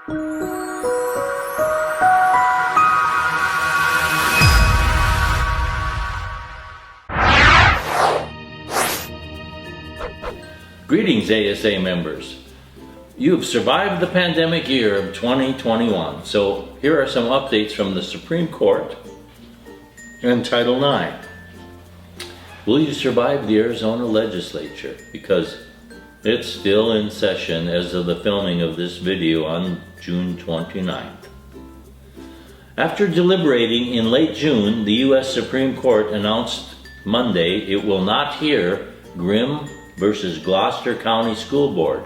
Greetings, ASA members. You have survived the pandemic year of 2021. So here are some updates from the Supreme Court and Title IX. Will you survive the Arizona legislature? Because it's still in session as of the filming of this video on June 29th. After deliberating in late June, the U.S. Supreme Court announced Monday it will not hear Grimm versus Gloucester County School Board,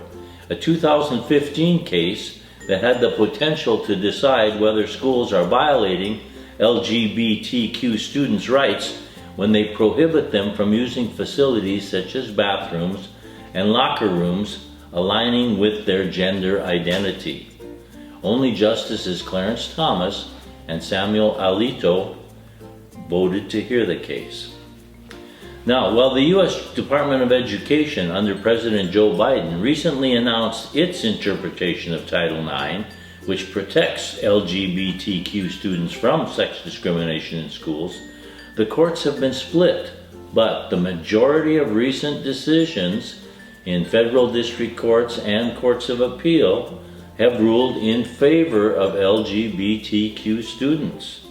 a 2015 case that had the potential to decide whether schools are violating LGBTQ students' rights when they prohibit them from using facilities such as bathrooms and locker rooms aligning with their gender identity. Only Justices Clarence Thomas and Samuel Alito voted to hear the case. Now, while the U.S. Department of Education under President Joe Biden recently announced its interpretation of Title IX, which protects LGBTQ students from sex discrimination in schools, the courts have been split, but the majority of recent decisions in federal district courts and courts of appeal have ruled in favor of LGBTQ students.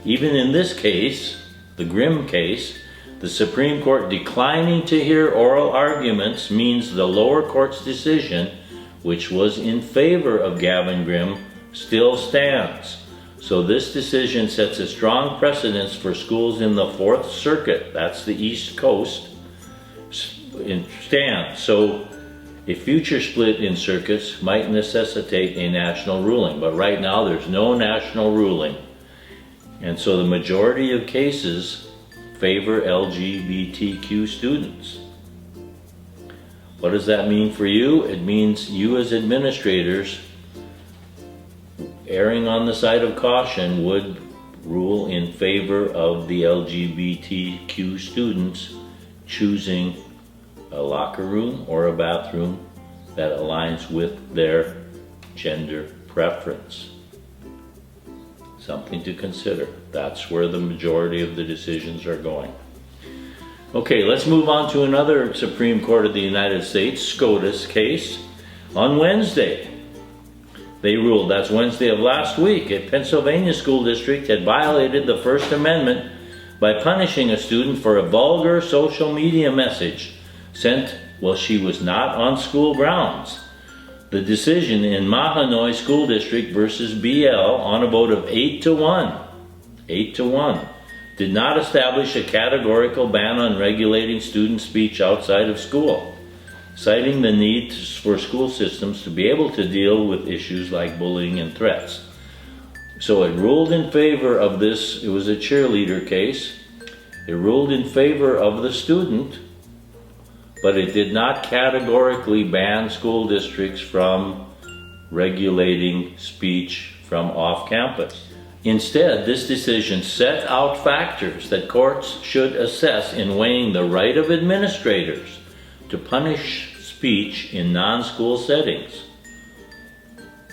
Even in this case, the Grimm case, the Supreme Court declining to hear oral arguments means the lower court's decision, which was in favor of Gavin Grimm, still stands. So this decision sets a strong precedence for schools in the Fourth Circuit, that's the East Coast, stands. So a future split in circuits might necessitate a national ruling, but right now there's no national ruling. And so the majority of cases favor LGBTQ students. What does that mean for you? It means you as administrators, erring on the side of caution, would rule in favor of the LGBTQ students choosing a locker room or a bathroom that aligns with their gender preference. Something to consider. That's where the majority of the decisions are going. Okay, let's move on to another Supreme Court of the United States SCOTUS case. On Wednesday, they ruled, that's Wednesday of last week, a Pennsylvania school district had violated the First Amendment by punishing a student for a vulgar social media message sent while she was not on school grounds. The decision in Mahanoy School District versus BL on a vote of 8-1, did not establish a categorical ban on regulating student speech outside of school, citing the need for school systems to be able to deal with issues like bullying and threats. So it ruled in favor of this. It was a cheerleader case. It ruled in favor of the student, but it did not categorically ban school districts from regulating speech from off campus. Instead, this decision set out factors that courts should assess in weighing the right of administrators to punish speech in non-school settings.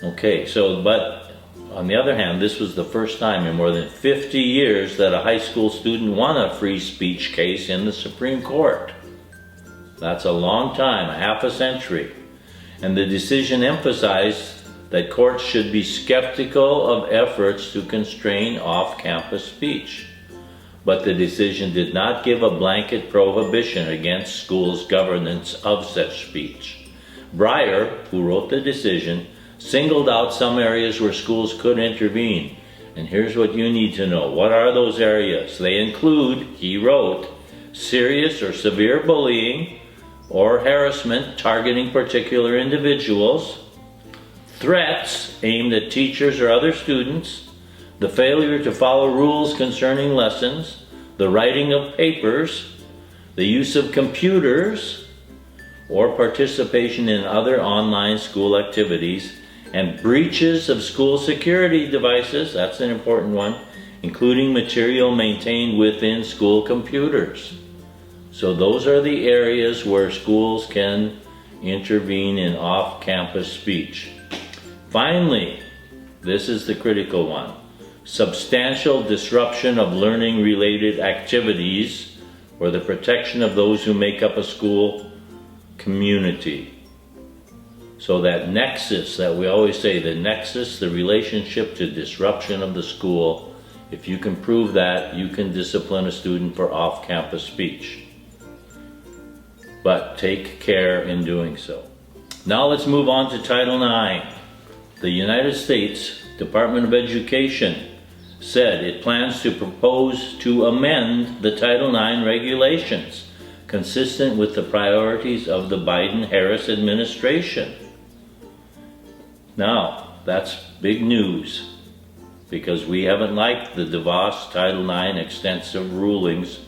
Okay, but on the other hand, this was the first time in more than 50 years that a high school student won a free speech case in the Supreme Court. That's a long time, a half a century. And the decision emphasized that courts should be skeptical of efforts to constrain off-campus speech. But the decision did not give a blanket prohibition against schools' governance of such speech. Breyer, who wrote the decision, singled out some areas where schools could intervene. And here's what you need to know. What are those areas? They include, he wrote, serious or severe bullying or harassment targeting particular individuals, threats aimed at teachers or other students, the failure to follow rules concerning lessons, the writing of papers, the use of computers, or participation in other online school activities, and breaches of school security devices, that's an important one, including material maintained within school computers. So those are the areas where schools can intervene in off-campus speech. Finally, this is the critical one. Substantial disruption of learning-related activities or the protection of those who make up a school community. So that nexus that we always say, the nexus, the relationship to disruption of the school, if you can prove that, you can discipline a student for off-campus speech. But take care in doing so. Now let's move on to Title IX. The United States Department of Education said it plans to propose to amend the Title IX regulations consistent with the priorities of the Biden-Harris administration. Now, that's big news because we haven't liked the DeVos Title IX extensive rulings,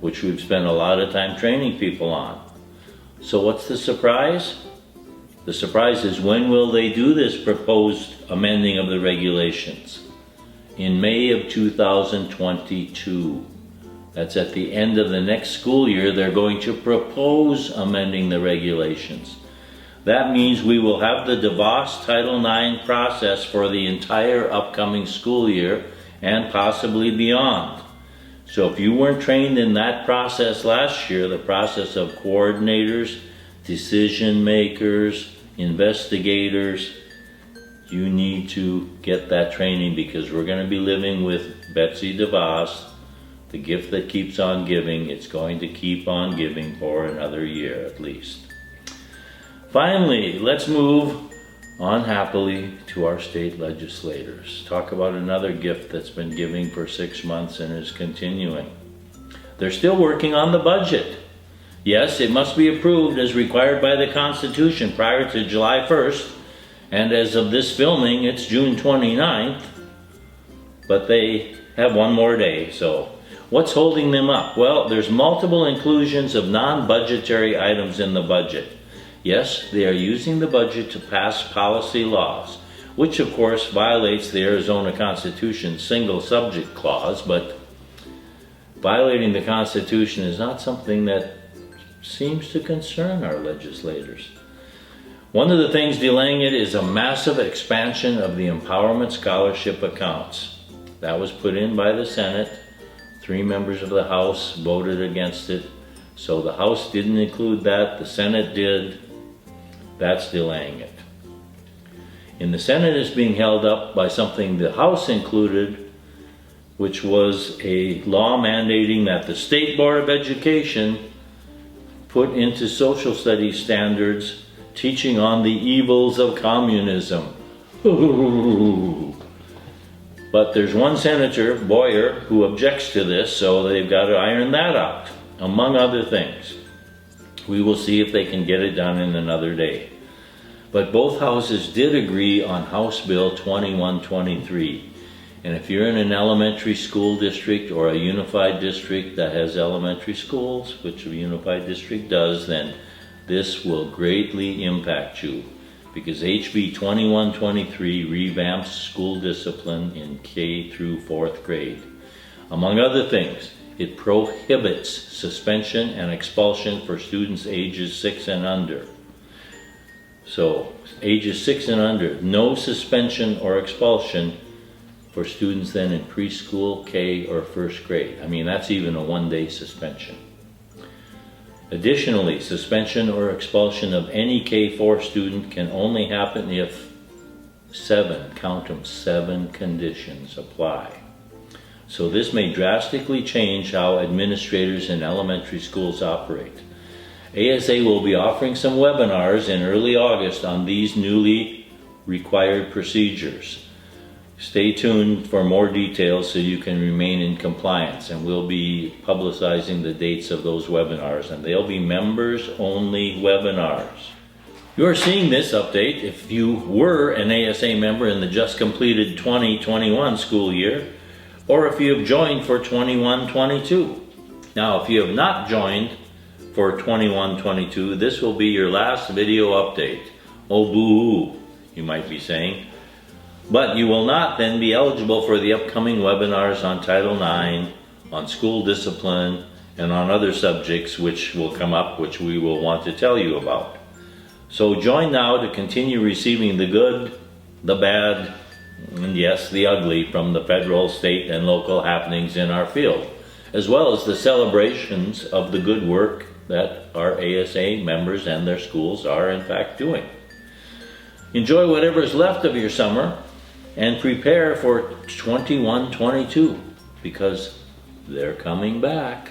which we've spent a lot of time training people on. So what's the surprise? The surprise is, when will they do this proposed amending of the regulations? In May of 2022. That's at the end of the next school year. They're going to propose amending the regulations. That means we will have the DeVos Title IX process for the entire upcoming school year and possibly beyond. So if you weren't trained in that process last year, the process of coordinators, decision makers, investigators, you need to get that training, because we're going to be living with Betsy DeVos, the gift that keeps on giving. It's going to keep on giving for another year at least. Finally, let's move on happily to our state legislators. Talk about another gift that's been giving for 6 months and is continuing. They're still working on the budget. Yes, it must be approved as required by the Constitution prior to July 1st. And as of this filming, it's June 29th. But they have one more day, so what's holding them up? Well, there's multiple inclusions of non-budgetary items in the budget. Yes, they are using the budget to pass policy laws, which of course violates the Arizona Constitution's single subject clause, but violating the Constitution is not something that seems to concern our legislators. One of the things delaying it is a massive expansion of the empowerment scholarship accounts. That was put in by the Senate. 3 members of the House voted against it. So the House didn't include that, the Senate did. That's delaying it. In the Senate, it's being held up by something the House included, which was a law mandating that the State Board of Education put into social studies standards teaching on the evils of communism. But there's one senator, Boyer, who objects to this, so they've got to iron that out, among other things. We will see if they can get it done in another day. But both houses did agree on House Bill 2123. And if you're in an elementary school district or a unified district that has elementary schools, which a unified district does, then this will greatly impact you, because HB 2123 revamps school discipline in K through 4th grade. Among other things, it prohibits suspension and expulsion for students ages 6 and under. So, ages 6 and under, no suspension or expulsion for students then in preschool, K, or 1st grade. I mean, that's even a 1-day suspension. Additionally, suspension or expulsion of any K-4 student can only happen if 7, count them, 7 conditions apply. So this may drastically change how administrators in elementary schools operate. ASA will be offering some webinars in early August on these newly required procedures. Stay tuned for more details so you can remain in compliance, and we'll be publicizing the dates of those webinars, and they'll be members-only webinars. You're seeing this update if you were an ASA member in the just completed 2021 school year, or if you have joined for 21-22. Now, if you have not joined for 21-22, this will be your last video update. Oh boo-hoo, you might be saying. But you will not then be eligible for the upcoming webinars on Title IX, on school discipline, and on other subjects which will come up, which we will want to tell you about. So join now to continue receiving the good, the bad, and yes, the ugly from the federal, state, and local happenings in our field, as well as the celebrations of the good work that our ASA members and their schools are in fact doing. Enjoy whatever is left of your summer and prepare for 21-22 because they're coming back.